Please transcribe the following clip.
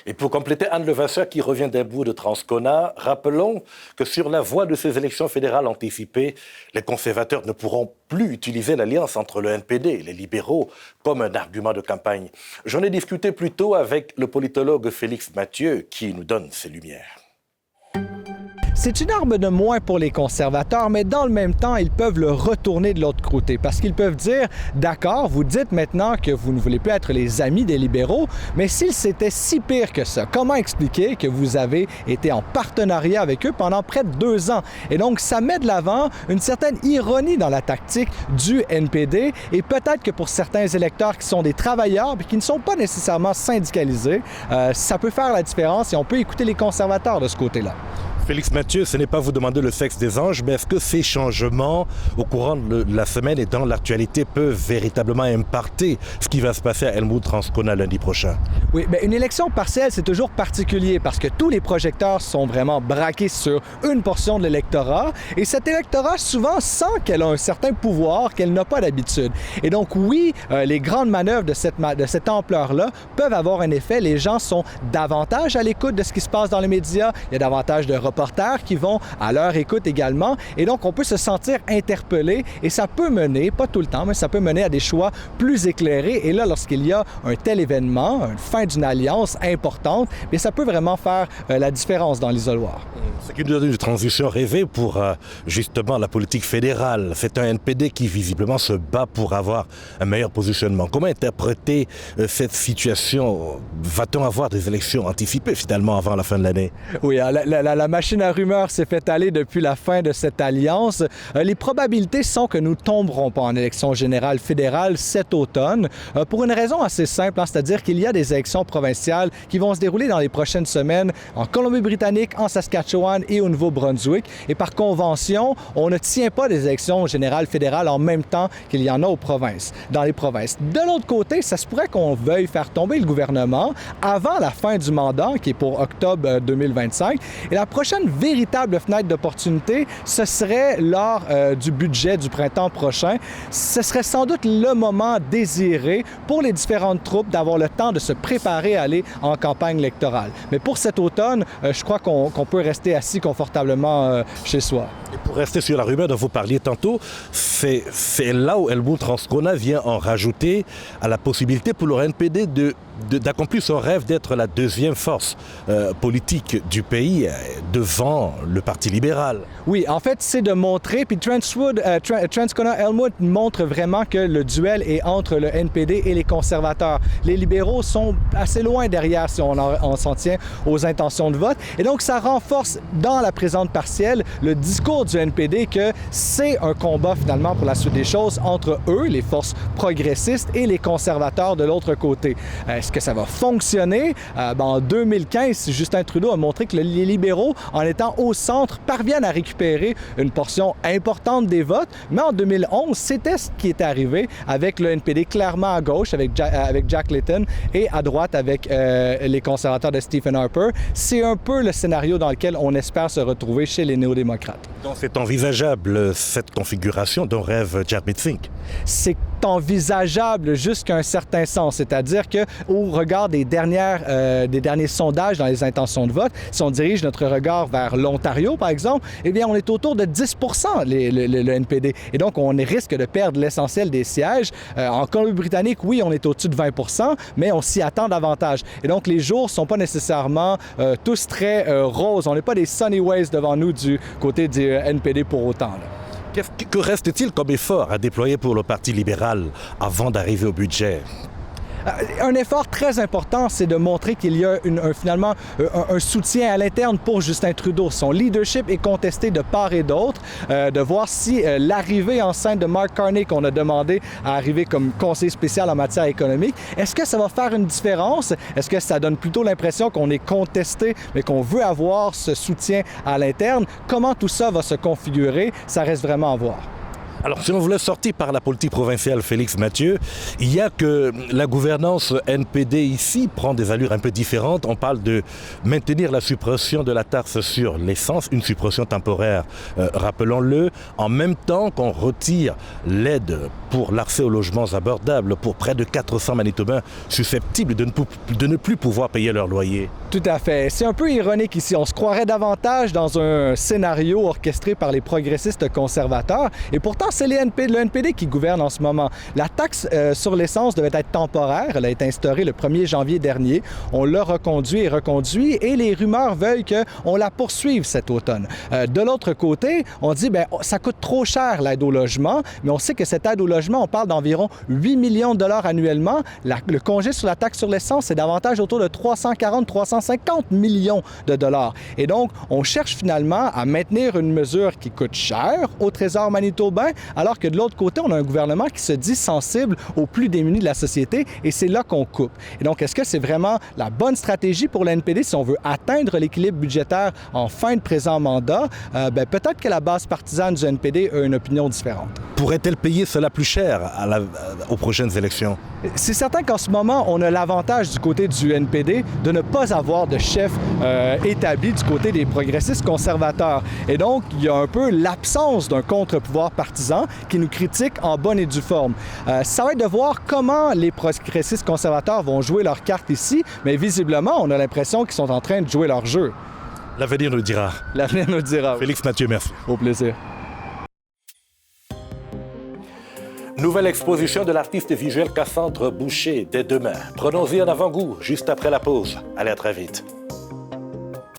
Et pour compléter, Anne Levasseur, qui revient d'un bout de Transcona, rappelons que sur la voie de ces élections fédérales anticipées, les conservateurs ne pourront plus utiliser l'alliance entre le NPD et les libéraux comme un argument de campagne. J'en ai discuté plus tôt avec le politologue Félix Mathieu, qui nous donne ses lumières. C'est une arme de moins pour les conservateurs, mais dans le même temps, ils peuvent le retourner de l'autre côté parce qu'ils peuvent dire « D'accord, vous dites maintenant que vous ne voulez plus être les amis des libéraux, mais s'il c'était si pire que ça, comment expliquer que vous avez été en partenariat avec eux pendant près de 2 ans? » Et donc, ça met de l'avant une certaine ironie dans la tactique du NPD et peut-être que pour certains électeurs qui sont des travailleurs et qui ne sont pas nécessairement syndicalisés, ça peut faire la différence et on peut écouter les conservateurs de ce côté-là. Félix Mathieu, ce n'est pas vous demander le sexe des anges, mais est-ce que ces changements au courant de la semaine et dans l'actualité peuvent véritablement impacter ce qui va se passer à Elmwood-Transcona lundi prochain? Oui, bien, une élection partielle, c'est toujours particulier parce que tous les projecteurs sont vraiment braqués sur une portion de l'électorat et cet électorat souvent sent qu'elle a un certain pouvoir qu'elle n'a pas d'habitude. Et donc oui, les grandes manœuvres de cette ampleur-là peuvent avoir un effet. Les gens sont davantage à l'écoute de ce qui se passe dans les médias. Il y a davantage de reporters qui vont à leur écoute également. Et donc, on peut se sentir interpellé et ça peut mener, pas tout le temps, mais ça peut mener à des choix plus éclairés. Et là, lorsqu'il y a un tel événement, une fin d'une alliance importante, bien, ça peut vraiment faire la différence dans l'isoloir. C'est une transition rêvée pour justement la politique fédérale. C'est un NPD qui visiblement se bat pour avoir un meilleur positionnement. Comment interpréter cette situation? Va-t-on avoir des élections anticipées finalement avant la fin de l'année? Oui, la machine à rumeurs s'est fait aller depuis la fin de cette alliance. Les probabilités sont que nous ne tomberons pas en élection générale fédérale cet automne pour une raison assez simple, c'est-à-dire qu'il y a des élections provinciales qui vont se dérouler dans les prochaines semaines en Colombie-Britannique, en Saskatchewan et au Nouveau-Brunswick. Et par convention, on ne tient pas des élections générales fédérales en même temps qu'il y en a dans les provinces. De l'autre côté, ça se pourrait qu'on veuille faire tomber le gouvernement avant la fin du mandat, qui est pour octobre 2025. Et la prochaine véritable fenêtre d'opportunité, ce serait lors du budget du printemps prochain. Ce serait sans doute le moment désiré pour les différentes troupes d'avoir le temps de se préparer à aller en campagne électorale. Mais pour cet automne, je crois qu'on peut rester assis confortablement chez soi. Et pour rester sur la rumeur dont vous parliez tantôt, c'est là où Elmwood-Transcona vient en rajouter à la possibilité pour le NPD d'accomplir son rêve d'être la deuxième force politique du pays devant le Parti libéral. Oui, en fait, c'est de montrer, puis Transcona-Elmwood montre vraiment que le duel est entre le NPD et les conservateurs. Les libéraux sont assez loin derrière si on s'en tient aux intentions de vote. Et donc, ça renforce dans la présente partielle le discours du NPD que c'est un combat finalement pour la suite des choses entre eux, les forces progressistes, et les conservateurs de l'autre côté. Est-ce que ça va fonctionner? En 2015, Justin Trudeau a montré que les libéraux, en étant au centre, parviennent à récupérer une portion importante des votes. Mais en 2011, c'était ce qui est arrivé avec le NPD clairement à gauche, avec Jack Layton, et à droite avec les conservateurs de Stephen Harper. C'est un peu le scénario dans lequel on espère se retrouver chez les néo-démocrates. Donc c'est envisageable, cette configuration dont rêve Jagmeet Singh? C'est envisageable jusqu'à un certain sens, c'est-à-dire qu'au regard des derniers sondages dans les intentions de vote, si on dirige notre regard vers l'Ontario, par exemple, eh bien, on est autour de 10 % le NPD. Et donc, on risque de perdre l'essentiel des sièges. En Colombie-Britannique, oui, on est au-dessus de 20 %, mais on s'y attend davantage. Et donc, les jours ne sont pas nécessairement tous très roses. On n'est pas des sunny ways devant nous du côté du NPD pour autant, là. Que reste-t-il comme effort à déployer pour le Parti libéral avant d'arriver au budget? Un effort très important, c'est de montrer qu'il y a finalement un soutien à l'interne pour Justin Trudeau. Son leadership est contesté de part et d'autre. De voir si l'arrivée en scène de Mark Carney, qu'on a demandé à arriver comme conseiller spécial en matière économique, est-ce que ça va faire une différence? Est-ce que ça donne plutôt l'impression qu'on est contesté, mais qu'on veut avoir ce soutien à l'interne? Comment tout ça va se configurer? Ça reste vraiment à voir. Alors, si on voulait sortir par la politique provinciale, Félix Mathieu, il y a que la gouvernance NPD ici prend des allures un peu différentes. On parle de maintenir la suppression de la taxe sur l'essence, une suppression temporaire, rappelons-le, en même temps qu'on retire l'aide pour l'accès aux logements abordables pour près de 400 Manitobains susceptibles de ne plus pouvoir payer leur loyer. Tout à fait. C'est un peu ironique ici. On se croirait davantage dans un scénario orchestré par les progressistes conservateurs. Et pourtant, c'est le NPD qui gouverne en ce moment. La taxe sur l'essence devait être temporaire. Elle a été instaurée le 1er janvier dernier. On l'a reconduit et reconduit. Et les rumeurs veulent qu'on la poursuive cet automne. De l'autre côté, on dit, bien, ça coûte trop cher l'aide au logement. Mais on sait que cette aide au logement, on parle d'environ 8 millions de dollars annuellement. Le congé sur la taxe sur l'essence, c'est davantage autour de 350 millions de dollars. Et donc, on cherche finalement à maintenir une mesure qui coûte cher au Trésor manitobain, alors que de l'autre côté, on a un gouvernement qui se dit sensible aux plus démunis de la société, et c'est là qu'on coupe. Et donc, est-ce que c'est vraiment la bonne stratégie pour le NPD si on veut atteindre l'équilibre budgétaire en fin de présent mandat? Peut-être que la base partisane du NPD a une opinion différente. Pourrait-elle payer cela plus cher aux prochaines élections? C'est certain qu'en ce moment, on a l'avantage du côté du NPD de ne pas avoir de chef établi du côté des progressistes conservateurs. Et donc, il y a un peu l'absence d'un contre-pouvoir partisan qui nous critique en bonne et due forme. Ça va être de voir comment les progressistes conservateurs vont jouer leurs cartes ici, mais visiblement, on a l'impression qu'ils sont en train de jouer leur jeu. L'avenir nous dira. L'avenir nous dira. Félix Mathieu, merci. Au plaisir. Nouvelle exposition de l'artiste visuel Cassandre Boucher dès demain. Prenons-y un avant-goût juste après la pause. Allez, à très vite.